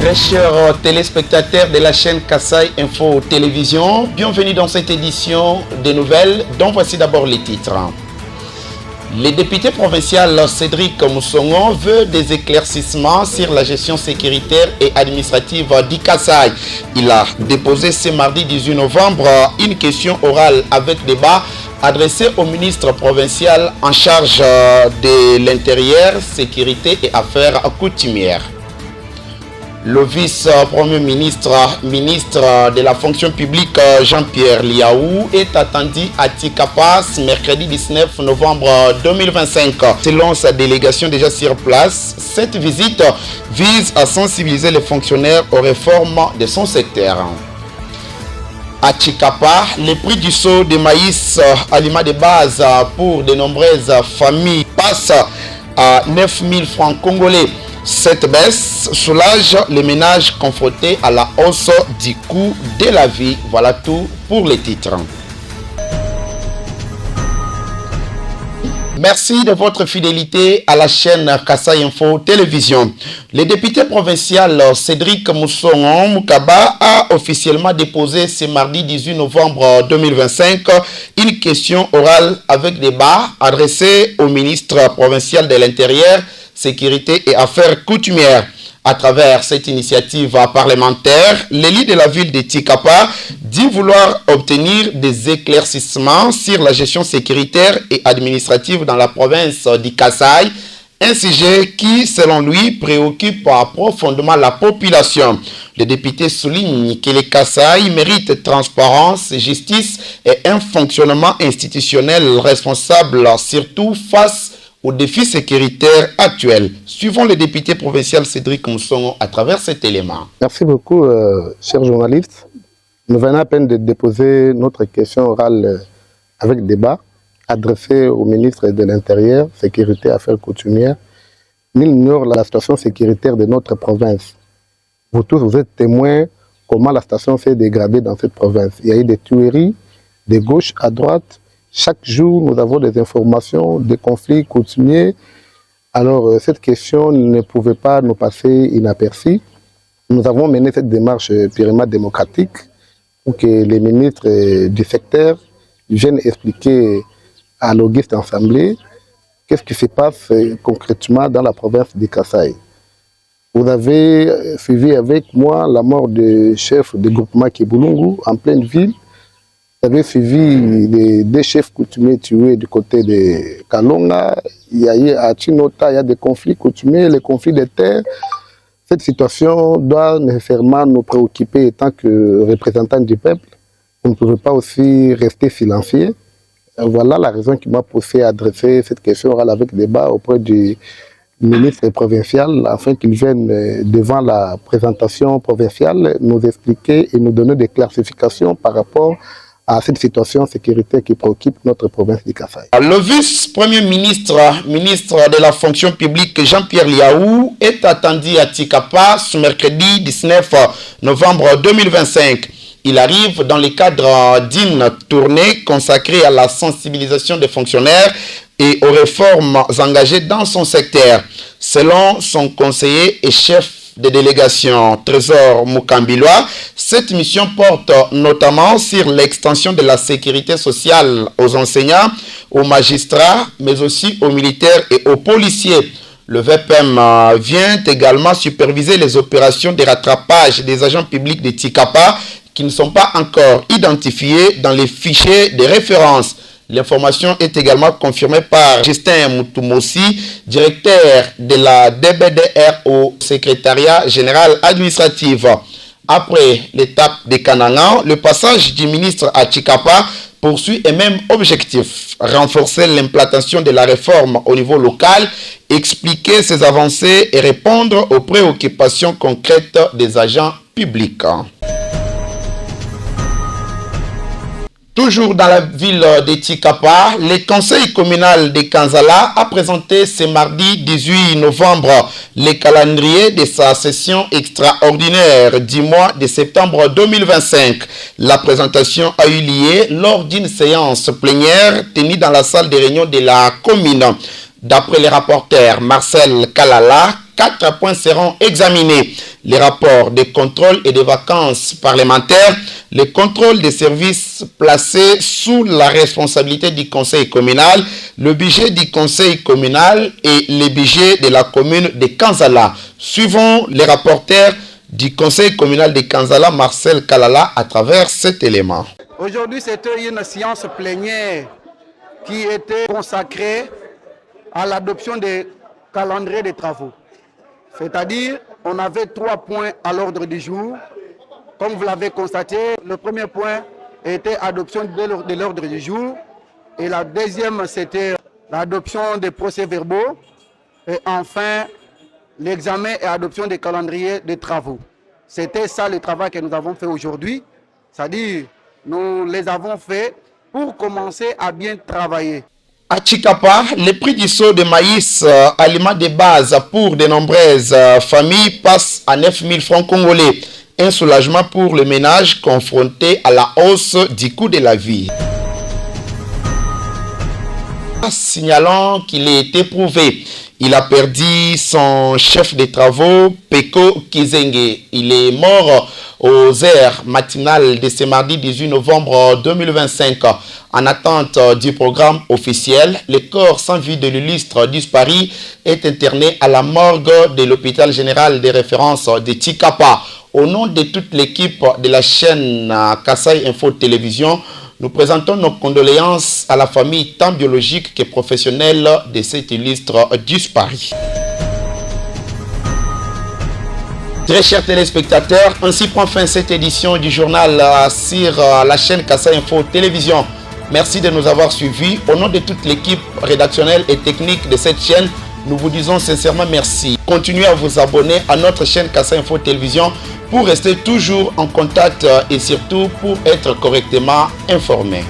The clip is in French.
Très chers téléspectateurs de la chaîne Kassai Info Télévision, bienvenue dans cette édition des nouvelles dont voici d'abord les titres. Le député provincial Cédric Moussongo veut des éclaircissements sur la gestion sécuritaire et administrative du Kassai. Il a déposé ce mardi 18 novembre une question orale avec débat adressée au ministre provincial en charge de l'intérieur, sécurité et affaires coutumières. Le vice-premier ministre de la fonction publique Jean-Pierre Liaou est attendu à Tikapas mercredi 19 novembre 2025. Selon sa délégation déjà sur place, cette visite vise à sensibiliser les fonctionnaires aux réformes de son secteur. À Tchikapa, le prix du seau de maïs, aliment de base pour de nombreuses familles, passe à 9 000 francs congolais. Cette baisse soulage les ménages confrontés à la hausse du coût de la vie. Voilà tout pour les titres. Merci de votre fidélité à la chaîne Kassai Info Télévision. Le député provincial Cédric Moussongo Moukaba a officiellement déposé ce mardi 18 novembre 2025 une question orale avec débat adressée au ministre provincial de l'Intérieur, Sécurité et Affaires coutumières. À travers cette initiative parlementaire, l'élu de la ville de Tchikapa dit vouloir obtenir des éclaircissements sur la gestion sécuritaire et administrative dans la province du Kassai, un sujet qui, selon lui, préoccupe profondément la population. Le député souligne que le Kassai mérite transparence, justice et un fonctionnement institutionnel responsable, surtout face aux défis sécuritaires actuels. Suivons le député provincial Cédric Moussongo à travers cet élément. Merci beaucoup, chers journalistes. Nous venons à peine de déposer notre question orale avec débat adressée au ministre de l'Intérieur, Sécurité et Affaires coutumières. Nul n'ignore la situation sécuritaire de notre province. Vous tous, vous êtes témoins comment la situation s'est dégradée dans cette province. Il y a eu des tueries de gauche à droite. Chaque jour, nous avons des informations, des conflits coutumiers. Alors, cette question ne pouvait pas nous passer inaperçue. Nous avons mené cette démarche purement démocratique pour que les ministres du secteur viennent expliquer à l'auguste assemblée qu'est-ce qui se passe concrètement dans la province du Kassai. Vous avez suivi avec moi la mort du chef du groupement Kibulungu en pleine ville. Vous avez suivi des chefs coutumiers tués du côté de Kalonga. Il y a eu à Chinota, il y a des conflits coutumiers, les conflits de terre. Cette situation doit nécessairement nous préoccuper en tant que représentants du peuple. On ne pouvait pas aussi rester silencieux. Voilà la raison qui m'a poussé à adresser cette question orale avec débat auprès du ministre provincial afin qu'il vienne devant la présentation provinciale nous expliquer et nous donner des clarifications par rapport à cette situation sécuritaire qui préoccupe notre province du Kassai. Le vice-premier ministre de la fonction publique Jean-Pierre Liaou est attendu à Tchikapa ce mercredi 19 novembre 2025. Il arrive dans le cadre d'une tournée consacrée à la sensibilisation des fonctionnaires et aux réformes engagées dans son secteur. Selon son conseiller et chef de délégation Trésor Mukambilwa, cette mission porte notamment sur l'extension de la sécurité sociale aux enseignants, aux magistrats, mais aussi aux militaires et aux policiers. Le VPM vient également superviser les opérations de rattrapage des agents publics de Tchikapa qui ne sont pas encore identifiés dans les fichiers de référence. L'information est également confirmée par Justin Moutoumossi, directeur de la DBDR au secrétariat général administratif. Après l'étape de Kanangan, le passage du ministre à Tchikapa poursuit un même objectif: renforcer l'implantation de la réforme au niveau local, expliquer ses avancées et répondre aux préoccupations concrètes des agents publics. Toujours dans la ville de Tchikapa, le conseil communal de Kanzala a présenté ce mardi 18 novembre le calendrier de sa session extraordinaire du mois de septembre 2025. La présentation a eu lieu lors d'une séance plénière tenue dans la salle de réunion de la commune. D'après les rapporteurs Marcel Kalala, 4 points seront examinés. Les rapports de contrôle et de vacances parlementaires, le contrôle des services placés sous la responsabilité du conseil communal, le budget du conseil communal et le budget de la commune de Kanzala. Suivons les rapporteurs du conseil communal de Kanzala, Marcel Kalala, à travers cet élément. Aujourd'hui, c'était une séance plénière qui était consacrée à l'adoption des calendriers de travaux. C'est-à-dire, on avait 3 points à l'ordre du jour. Comme vous l'avez constaté, le premier point était l'adoption de l'ordre du jour. Et la deuxième, c'était l'adoption des procès-verbaux. Et enfin, l'examen et l'adoption des calendriers de travaux. C'était ça le travail que nous avons fait aujourd'hui. C'est-à-dire, nous les avons fait pour commencer à bien travailler. À Chikapa, le prix du seau de maïs, aliment de base pour de nombreuses familles, passe à 9 000 francs congolais. Un soulagement pour le ménage confronté à la hausse du coût de la vie. Signalant qu'il a été prouvé, il a perdu son chef de travaux, Peko Kizenge. Il est mort aux heures matinales de ce mardi 18 novembre 2025. En attente du programme officiel, le corps sans vie de l'illustre disparu est interné à la morgue de l'hôpital général de référence de Chikapa. Au nom de toute l'équipe de la chaîne Kassai Info Télévision, nous présentons nos condoléances à la famille tant biologique que professionnelle de cet illustre disparu. Très chers téléspectateurs, ainsi prend fin cette édition du journal sur la chaîne Kassai Info Télévision. Merci de nous avoir suivis. Au nom de toute l'équipe rédactionnelle et technique de cette chaîne, nous vous disons sincèrement merci. Continuez à vous abonner à notre chaîne Kassai Info Télévision pour rester toujours en contact et surtout pour être correctement informé.